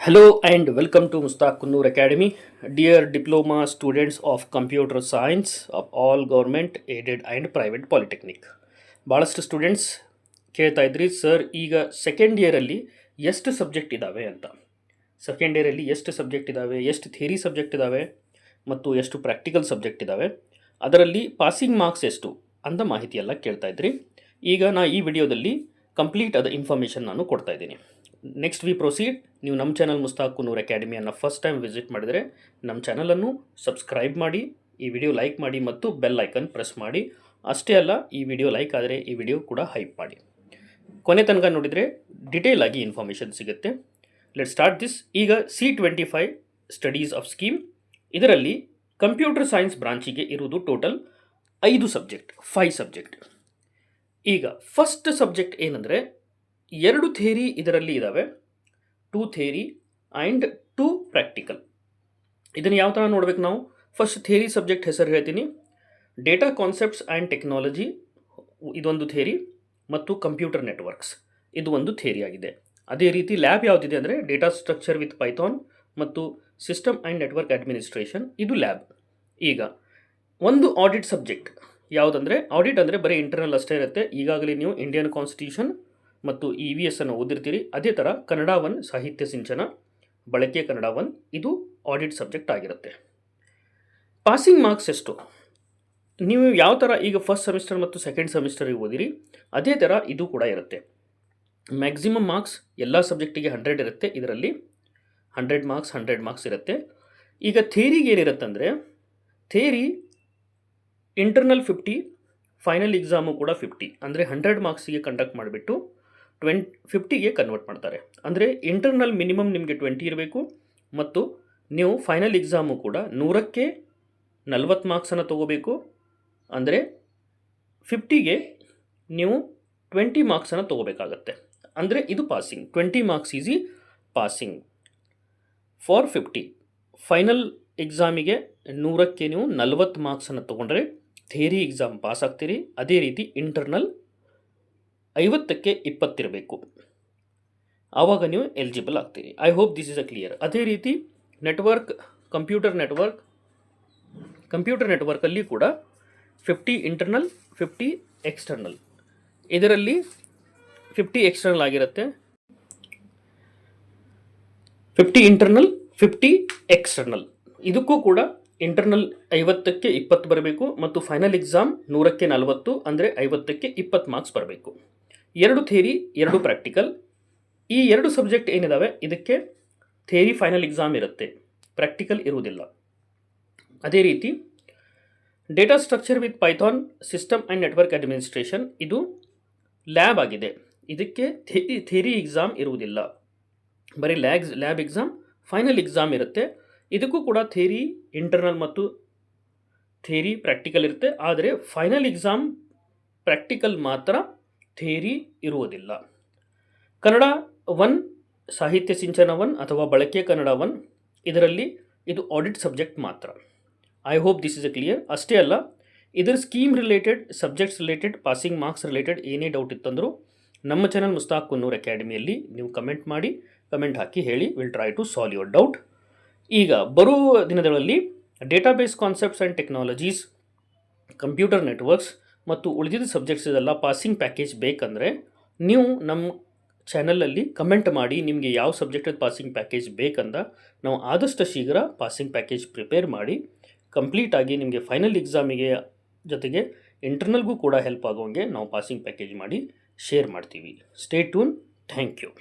Hello and welcome to Mustaq Kunnur Academy. Dear diploma students of computer science of all government, aided and private polytechnic. ಭಾಳಷ್ಟು students ಕೇಳ್ತಾ ಇದ್ರಿ sir ಈಗ second ಇಯರಲ್ಲಿ ಎಷ್ಟು subject ಇದ್ದಾವೆ ಅಂತ. Second ಇಯರಲ್ಲಿ ಎಷ್ಟು subject ಇದ್ದಾವೆ, ಎಷ್ಟು ಥಿಯರಿ ಸಬ್ಜೆಕ್ಟ್ ಇದ್ದಾವೆ ಮತ್ತು ಎಷ್ಟು ಪ್ರಾಕ್ಟಿಕಲ್ ಸಬ್ಜೆಕ್ಟ್ ಇದ್ದಾವೆ, ಅದರಲ್ಲಿ ಪಾಸಿಂಗ್ ಮಾರ್ಕ್ಸ್ ಎಷ್ಟು ಅಂತ ಮಾಹಿತಿ ಎಲ್ಲ ಕೇಳ್ತಾ ಇದ್ರಿ. ಈಗ ಈ ವಿಡಿಯೋದಲ್ಲಿ ಕಂಪ್ಲೀಟ್ ಆದ ಇನ್ಫಾರ್ಮೇಷನ್ ನಾನು ಕೊಡ್ತಾ ಇದ್ದೀನಿ. Next we proceed. ನೀವು ನಮ್ಮ ಚಾನಲ್ ಮುಸ್ತಾಕ್ ಕುನ್ನೂರ್ ಅಕಾಡೆಮಿಯನ್ನು ಫಸ್ಟ್ ಟೈಮ್ ವಿಸಿಟ್ ಮಾಡಿದರೆ ನಮ್ಮ ಚಾನಲನ್ನು ಸಬ್ಸ್ಕ್ರೈಬ್ ಮಾಡಿ, ಈ ವಿಡಿಯೋ ಲೈಕ್ ಮಾಡಿ ಮತ್ತು ಬೆಲ್ ಐಕನ್ ಪ್ರೆಸ್ ಮಾಡಿ. ಅಷ್ಟೇ ಅಲ್ಲ, ಈ ವಿಡಿಯೋ ಲೈಕ್ ಆದರೆ ಈ ವಿಡಿಯೋ ಕೂಡ ಹೈಪ್ ಮಾಡಿ. ಕೊನೆ ತನಕ ನೋಡಿದರೆ ಡಿಟೇಲ್ ಆಗಿ ಇನ್ಫಾರ್ಮೇಷನ್ ಸಿಗುತ್ತೆ. Let start this. ಈಗ C25 ಸ್ಟಡೀಸ್ ಆಫ್ ಸ್ಕೀಮ್, ಇದರಲ್ಲಿ ಕಂಪ್ಯೂಟರ್ ಸೈನ್ಸ್ ಬ್ರಾಂಚಿಗೆ ಇರುವುದು ಟೋಟಲ್ 5 ಸಬ್ಜೆಕ್ಟ್. ಈಗ ಫಸ್ಟ್ ಸಬ್ಜೆಕ್ಟ್ ಏನಂದರೆ 2 ಥಿಯರಿ ಇದರಲ್ಲಿ ಇದ್ದಾವೆ, 2 ಥಿಯರಿ ಆ್ಯಂಡ್ 2 ಪ್ರಾಕ್ಟಿಕಲ್. ಇದನ್ನು ಯಾವ ಥರ ನೋಡ್ಬೇಕು ನಾವು? ಫಸ್ಟ್ ಥಿಯರಿ ಸಬ್ಜೆಕ್ಟ್ ಹೆಸರು ಹೇಳ್ತೀನಿ. ಡೇಟಾ ಕಾನ್ಸೆಪ್ಟ್ಸ್ ಆ್ಯಂಡ್ ಟೆಕ್ನಾಲಜಿ ಇದೊಂದು ಥಿಯರಿ ಮತ್ತು ಕಂಪ್ಯೂಟರ್ ನೆಟ್ವರ್ಕ್ಸ್ ಇದು ಒಂದು ಥಿಯರಿ ಆಗಿದೆ. ಅದೇ ರೀತಿ ಲ್ಯಾಬ್ ಯಾವುದಿದೆ ಅಂದರೆ ಡೇಟಾ ಸ್ಟ್ರಕ್ಚರ್ ವಿತ್ ಪೈಥಾನ್ ಮತ್ತು ಸಿಸ್ಟಮ್ ಆ್ಯಂಡ್ ನೆಟ್ವರ್ಕ್ ಅಡ್ಮಿನಿಸ್ಟ್ರೇಷನ್ ಇದು ಲ್ಯಾಬ್. ಈಗ ಒಂದು ಆಡಿಟ್ ಸಬ್ಜೆಕ್ಟ್ ಯಾವುದಂದರೆ, ಆಡಿಟ್ ಅಂದರೆ ಬರೀ ಇಂಟರ್ನಲ್ ಅಷ್ಟೇ ಇರುತ್ತೆ. ಈಗಾಗಲೇ ನೀವು ಇಂಡಿಯನ್ ಕಾನ್ಸ್ಟಿಟ್ಯೂಷನ್ ಮತ್ತು EVS ಅನ್ನು ಓದಿರ್ತೀರಿ. ಅದೇ ಥರ ಕನ್ನಡ 1 ಸಾಹಿತ್ಯ ಸಿಂಚನ, ಬಳಕೆ ಕನ್ನಡ 1 ಇದು ಆಡಿಟ್ ಸಬ್ಜೆಕ್ಟ್ ಆಗಿರುತ್ತೆ. ಪಾಸಿಂಗ್ ಮಾರ್ಕ್ಸ್ ಎಷ್ಟು? ನೀವು ಯಾವ ಥರ ಈಗ ಫಸ್ಟ್ ಸೆಮಿಸ್ಟರ್ ಮತ್ತು ಸೆಕೆಂಡ್ ಸೆಮಿಸ್ಟರಿಗೆ ಓದಿರಿ ಅದೇ ಥರ ಇದು ಕೂಡ ಇರುತ್ತೆ. ಮ್ಯಾಕ್ಸಿಮಮ್ ಮಾರ್ಕ್ಸ್ ಎಲ್ಲ ಸಬ್ಜೆಕ್ಟಿಗೆ 100 ಇರುತ್ತೆ. ಇದರಲ್ಲಿ 100 ಮಾರ್ಕ್ಸ್ ಇರುತ್ತೆ. ಈಗ ಥಿಯರಿಗೆ ಏನಿರುತ್ತೆ ಅಂದರೆ, ಥಿಯರಿ ಇಂಟರ್ನಲ್ 50, ಫೈನಲ್ ಎಕ್ಸಾಮು ಕೂಡ 50, ಅಂದರೆ 100 ಮಾರ್ಕ್ಸಿಗೆ ಕಂಡಕ್ಟ್ ಮಾಡಿಬಿಟ್ಟು 50ಗೆ ಕನ್ವರ್ಟ್ ಮಾಡ್ತಾರೆ. ಅಂದರೆ ಇಂಟರ್ನಲ್ ಮಿನಿಮಮ್ ನಿಮಗೆ 20 ಇರಬೇಕು ಮತ್ತು ನೀವು ಫೈನಲ್ ಎಕ್ಸಾಮು ಕೂಡ 100ಕ್ಕೆ 40 ಮಾರ್ಕ್ಸನ್ನು ತೊಗೋಬೇಕು. ಅಂದರೆ 50ಗೆ ನೀವು 20 ಮಾರ್ಕ್ಸನ್ನು ತೊಗೋಬೇಕಾಗತ್ತೆ. ಅಂದರೆ ಇದು passing. 20 marks is passing for 50. Final ಎಕ್ಸಾಮಿಗೆ 100ಕ್ಕೆ ನೀವು 40 ಮಾರ್ಕ್ಸನ್ನು ತೊಗೊಂಡ್ರೆ ಥಿಯರಿ ಎಕ್ಸಾಮ್ ಪಾಸ್ ಆಗ್ತೀರಿ. ಅದೇ ರೀತಿ ಇಂಟರ್ನಲ್ 50ಕ್ಕೆ 20 ಇರಬೇಕು, ಆವಾಗ ನೀವು ಎಲಿಜಿಬಲ್ ಆಗ್ತೀರಿ. I hope this is a clear. ಅದೇ ರೀತಿ ನೆಟ್ವರ್ಕ್, ಕಂಪ್ಯೂಟರ್ ನೆಟ್ವರ್ಕಲ್ಲಿ ಕೂಡ 50 ಇಂಟರ್ನಲ್ 50 ಎಕ್ಸ್ಟರ್ನಲ್. ಇದರಲ್ಲಿ 50 ಎಕ್ಸ್ಟರ್ನಲ್ ಆಗಿರುತ್ತೆ, 50 ಇಂಟರ್ನಲ್ 50 ಎಕ್ಸ್ಟರ್ನಲ್. ಇದಕ್ಕೂ ಕೂಡ ಇಂಟರ್ನಲ್ 50ಕ್ಕೆ 20 ಬರಬೇಕು ಮತ್ತು ಫೈನಲ್ ಎಕ್ಸಾಮ್ 100ಕ್ಕೆ 40, ಅಂದರೆ 50ಕ್ಕೆ 20 ಮಾರ್ಕ್ಸ್ ಬರಬೇಕು. 2 ಥಿಯರಿ 2 ಪ್ರಾಕ್ಟಿಕಲ್. ಈ 2 ಸಬ್ಜೆಕ್ಟ್ ಏನಿದ್ದಾವೆ ಇದಕ್ಕೆ ಥಿಯರಿ ಫೈನಲ್ ಎಕ್ಸಾಮ್ ಇರುತ್ತೆ, ಪ್ರಾಕ್ಟಿಕಲ್ ಇರುವುದಿಲ್ಲ. ಅದೇ ರೀತಿ data structure with Python, system and network administration ಇದು ಲ್ಯಾಬ್ ಆಗಿದೆ. ಇದಕ್ಕೆ ಥಿಯರಿ ಎಕ್ಸಾಮ್ ಇರುವುದಿಲ್ಲ, ಬರೀ ಲ್ಯಾಬ್ ಎಕ್ಸಾಮ್, ಫೈನಲ್ ಎಕ್ಸಾಮ್ ಇರುತ್ತೆ. ಇದಕ್ಕೂ ಕೂಡ ಥಿಯರಿ ಇಂಟರ್ನಲ್ ಮತ್ತು ಥಿಯರಿ ಪ್ರಾಕ್ಟಿಕಲ್ ಇರುತ್ತೆ. ಆದರೆ ಫೈನಲ್ ಎಕ್ಸಾಮ್ ಪ್ರಾಕ್ಟಿಕಲ್ ಮಾತ್ರ, ಥಿಯರಿ ಇರುವುದಿಲ್ಲ. ಕನ್ನಡ 1 ಸಾಹಿತ್ಯ ಸಿಂಚನ 1 ಅಥವಾ ಬಳಕೆ ಕನ್ನಡ 1 ಇದರಲ್ಲಿ ಇದು ಆಡಿಟ್ ಸಬ್ಜೆಕ್ಟ್ ಮಾತ್ರ. I hope this is a clear. ಅಷ್ಟೇ ಅಲ್ಲ, ಇದರ scheme related, subjects related, passing marks related ಏನೇ ಡೌಟ್ ಇತ್ತಂದರೂ ನಮ್ಮ ಚಾನಲ್ ಮುಸ್ತಾಕ್ ಕುನ್ನೂರ್ ಅಕಾಡೆಮಿಯಲ್ಲಿ ನೀವು ಕಮೆಂಟ್ ಹಾಕಿ ಹೇಳಿ. Will try to solve your doubt. ಈಗ ಬರುವ ದಿನಗಳಲ್ಲಿ database concepts and technologies, computer networks ಮತ್ತು ಉಳಿದಿದ್ದ ಸಬ್ಜೆಕ್ಟ್ಸ್ ಇದೆಲ್ಲ ಪಾಸಿಂಗ್ ಪ್ಯಾಕೇಜ್ ಬೇಕಂದರೆ ನೀವು ನಮ್ಮ ಚಾನಲಲ್ಲಿ ಕಮೆಂಟ್ ಮಾಡಿ, ನಿಮಗೆ ಯಾವ ಸಬ್ಜೆಕ್ಟಲ್ಲಿ ಪಾಸಿಂಗ್ ಪ್ಯಾಕೇಜ್ ಬೇಕಂದ ನಾವು ಆದಷ್ಟು ಶೀಘ್ರ ಪಾಸಿಂಗ್ ಪ್ಯಾಕೇಜ್ ಪ್ರಿಪೇರ್ ಮಾಡಿ ಕಂಪ್ಲೀಟಾಗಿ ನಿಮಗೆ ಫೈನಲ್ ಎಕ್ಸಾಮಿಗೆ ಜೊತೆಗೆ ಇಂಟರ್ನಲ್ಗೂ ಕೂಡ ಹೆಲ್ಪ್ ಆಗೋಂಗೆ ನಾವು ಪಾಸಿಂಗ್ ಪ್ಯಾಕೇಜ್ ಮಾಡಿ ಶೇರ್ ಮಾಡ್ತೀವಿ. Stay tune. Thank you.